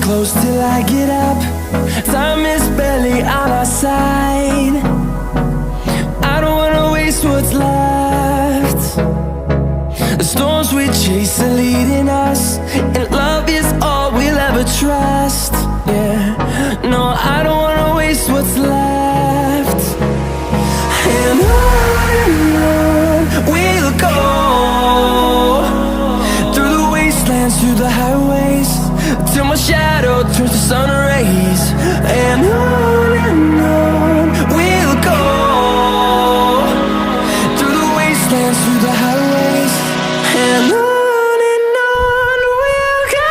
close till I get up. Time is barely on our side. I don't wanna waste what's left. The storms we chase are leading us, and love is all we'll ever trust. Yeah, no, I don't wanna waste what's left. And on we'll go, through the wastelands, through the highways, till my shadow turns to sun rays. And on we'll go, through the wastelands, through the highways, and on we'll go.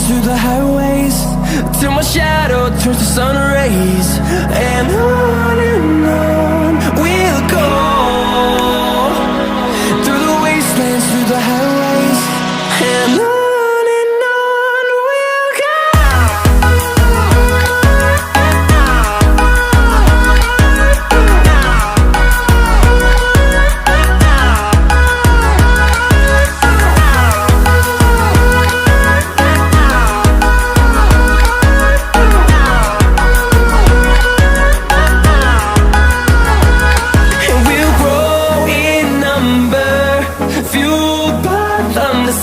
Through the highways, till my shadow turns to sun rays. And on we'll go, through the wastelands, through the highways, and on we'll go.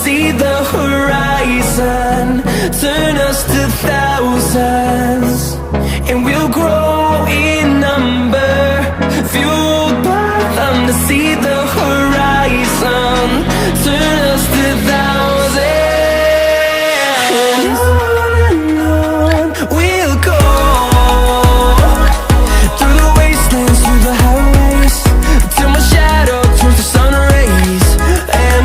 See the horizon, turn us to thousands, and we'll grow in number, fueled by them. To see the horizon, turn us to thousands, and on we'll go, through the wastelands, through the highways, till my shadow turns to sun rays. And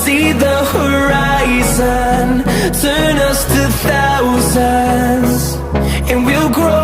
see the horizon, turn us to thousands, and we'll grow